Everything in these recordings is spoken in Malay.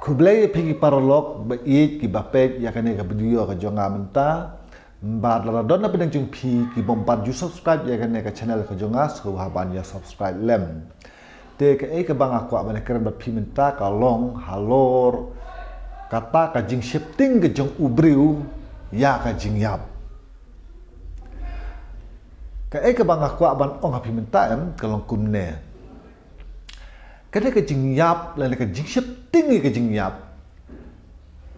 Kublai pergi paralog bait ki bapet ya kane ka video ka jonga menta ba la don na pedang jung pi ki bompan ju subscribe ya kane ka channel ka jonga so haban ya subscribe lem te ka bang aku abane keren bat pi menta ka long halor kata ka jing shifting ke jong ubriu ya ka jing yap ka bang aku aban ong pi menta em ka long kumne kadai ka jing yap la ka jing shifting ke jing yap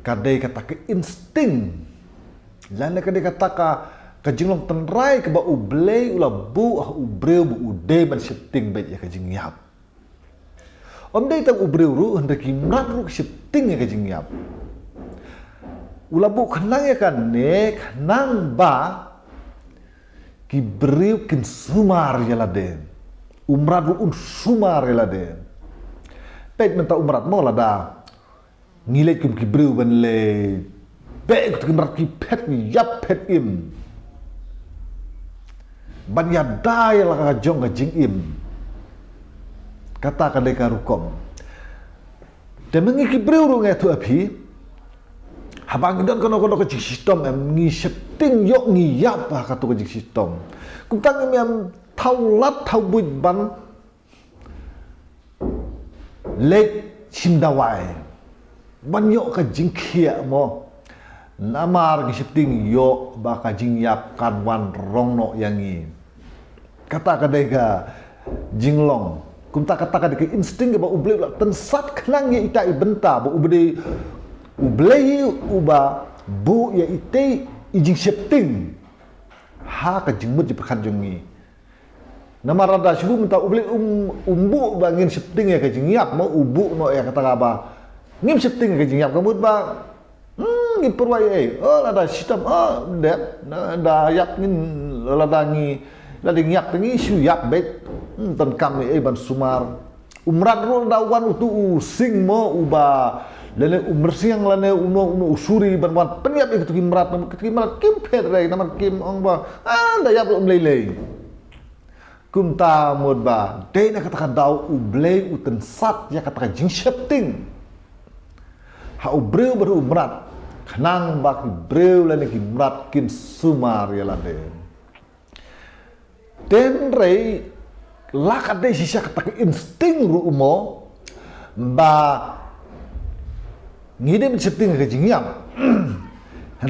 kadai kata ke insting lan kadai kata ka jing long tenrai ke ba ublei ula bu ubreu bu ude ban shifting bet ya ka jing yap om dei tang ubreu ru hendak kimrat ru shifting ya ka jing yap ula bu khnang ya kan ne khnang ba ki breu kin sumar ya la de umrat ru un sumar ya la de pet menta umrat mo la da ngile kum ki breu ban le pet ki umrat ki pet yap pet im ban ya dai la ka jong ka jing im kata ka de ka rukom te mengi ki breu ru ngai tu api habang don kono ka jing sistem em ngi shifting yok ngi yap ka tu ka jing sistem kum tang em thau lat thau buj ban lek chimdawai banyo ka jingkhia mo namar ki shifting yo ba ka jingyap kan wan rongno yangi kata ka dega jinglong kum ta kata ka de insting ba uble tensat khnang ye ita ibenta ba uble uba bu ye ite ijing shifting ha ka jingmut ji perkhan jongi nama rada shubu minta ubli umbu bangin shifting ya ke jingyap mau ubu no ya kata ba ngim shifting ke jingyap kamu ba ngim perwai lada sistem dep da yap ngin lada ngi lada ngiap ngi shu yap bet tan kam ban sumar umrat ro da wan utu sing mo uba lele umrsiang lane uno usuri ban wan penyap itu kimrat kim pet re nama kim ong ba da yap umlei kumta modba dei na kata dau ublei uten sat ya kata jing shifting ha ubreu baru umrat khnang bak breu la ki mrat kin sumar ya lade den rei la kata sisa kata insting ru umo ba ngide shifting ke jing yam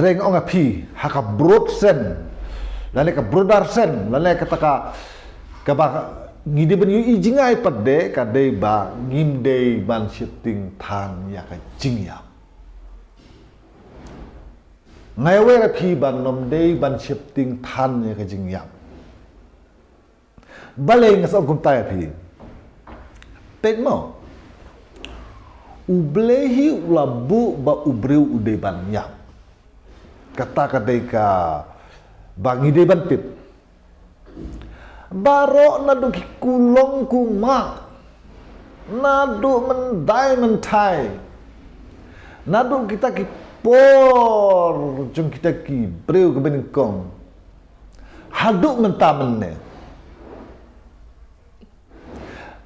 reng ong api ha ka broad sen la ka brodar sen la kata ka kaba ngide ben yu ijingai padde kadai ba ngimde ban shifting thang ya ka jingya ngai we ra phi ban nom de ban shifting than ya ka jingya baleng sa kum ta phi pet mo ublehi ulabu ba ubreu ude ban ya kata kadai ka ba ngide ban tip barok nadu ki kulong kuma nadu mendai mentai nadu kita ki por jung kita ki breu ke benengkong haduk menta menne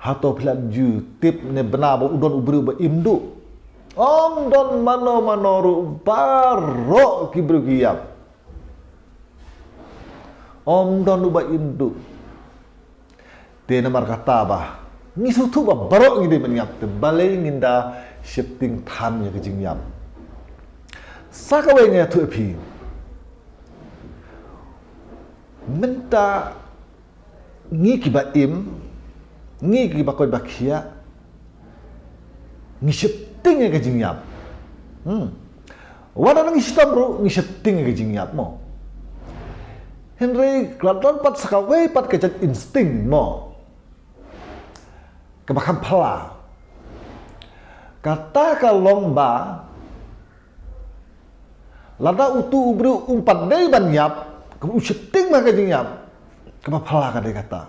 hato plat ju tip ne benar ba udon ubreu ba imdu om don mano manoru barok ki breu ki yap om don uba imdu te namar kata bah ngisu tu ba barok ngide menyap te balai nginda shifting than ya kejing yap sakawe nge tu epi menta ngi ki ba im ngi ki ba koi ba khia ngi shifting ya kejing yap wada ngi sistem bro ngi shifting ya kejing yap mo Henry kladon pat sakawe pat kejat insting mo kebakan pala kata kalong ba lada utu ubru umpat dei ban yap kebu shifting ma kajing yap keba pala kadai kata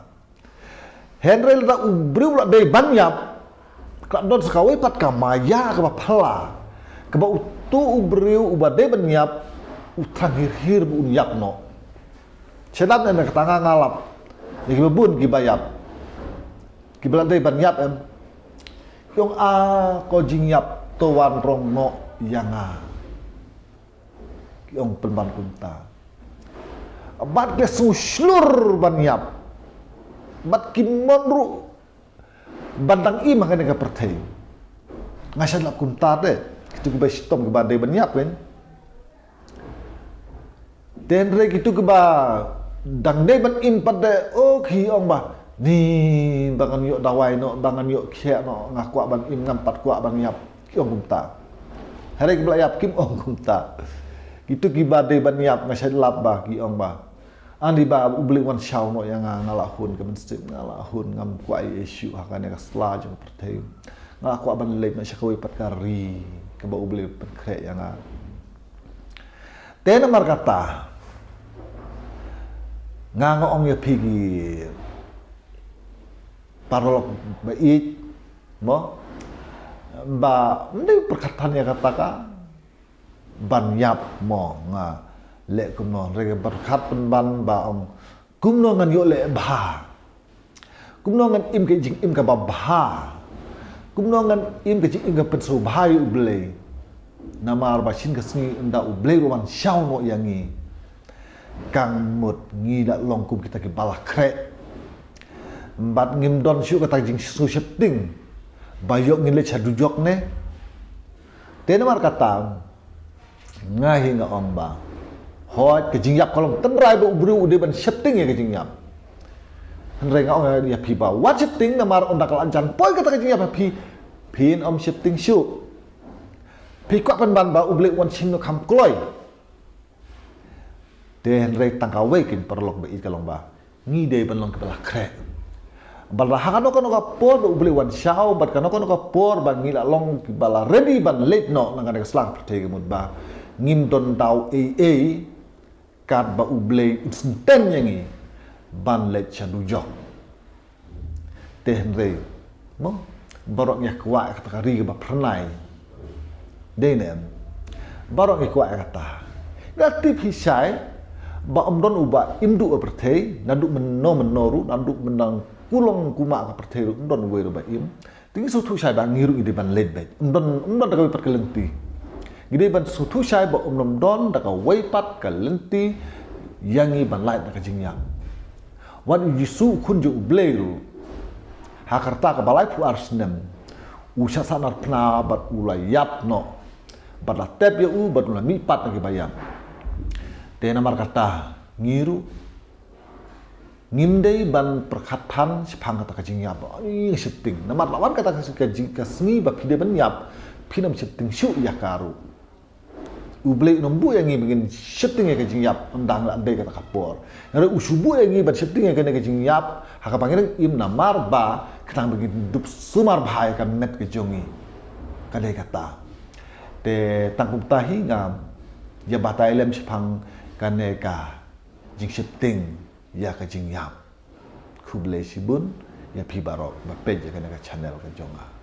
Henry lada ubru la dei ban yap kadon sakawe pat kamaya keba pala keba utu ubru ubade ban yap utrang hir bu yap no sedap nek ketanga ngalap ni bebun ki bayap ki belantai ban yap em Yung ko jing yap Tuan rong no yanga kiong penban kunta bat ke seluruh banyap bat kimonru bandang i makanya ka pertai ngasal lak kunta de itu ke bastom ke badai banyap kan dan rek itu ke ba dang de ban im pada kiong ba ni bangan yok dawai no bangan yok khia no ngakwa ban im ngampat kwa banyap kiong kunta hari ke belayap kim ong kunta itu ki badai banyap ngasal lap ba kiong ba andi ba ubli wan shaw no yang ngalahun ke mesti ngalahun ngam kwai isu hakane ka sla jeng pertai ngalaku ban lep na syakawi patkari ke ba ubli penkre yang tena mar kata ngangong ya pigi parolok ba it mo ba ndi perkataan ya kata banyap mo nga lek kumno rege berkat penban ba om kumno ngan yo lek bah kumno ngan im ke jing im ka bah kumno ngan im ke jing im ka pensu bahai ublei namar ba shin ka sngi nda ublei roman shaw no yangi kang mut ngi da long kum kita ke bala kre bat ngim don shu ka ta jing su shepting bayok ngin le chadu jok ne tenamar kata ngahi nga omba hoi ke jingyap kolom tenrai ba ubru ude ban shifting ya ke jingyap henre ngau ya pi ba what shifting namar onda kal anjan poi kata ke jingyap pi pin om shifting shu pi kwa pan ban ba uble wan sing no kam kloi de henre tangka wekin perlok ba it kalong ba ngi de ban long ke bala kre bala hakano kono ka por uble wan shao bat kano kono ka por ban ngila long ki bala ready ban late no nang ka slang protege mud ba ngim don dau a kat ba ublei instant yangi ban let chadu jok tenre mo barok nya kwa kata kari ba pernai denem barok nya kwa kata gatip hisai ba omdon uba imdu apertei nadu menoru nadu menang kulong kuma ka pertei omdon we ba im ting so thu sai ba ngiru ide ban let bet omdon da ka perkelenti gide ban sutu sai ba omnom don da ka weipat ka lenti yangi ban light ka jingya wan yisu kunju ubleru hakarta ka balai pu arsnem usha sanar pna bat ulayap no bat la tep ya u bat la mi pat ka bayam te namar kata ngiru ngimdei ban perkatan sipang kata ka jingya ba ni shifting namar lawan kata ka jingka sni ba kide ban yap pinam shifting shu ya karu ublei nombu yang ingin shifting ya kajing yap undang la andai kata kapor ngare usubu yang ingin shifting ya kajing yap haka pangiran im namar ba ketang begin dup sumar bahaya kan net kejongi kadai kata te tangkum tahi ngam ya batai lem sipang kaneka jing shifting ya kajing yap kublei sibun ya pi barok ba page ya kaneka channel kejonga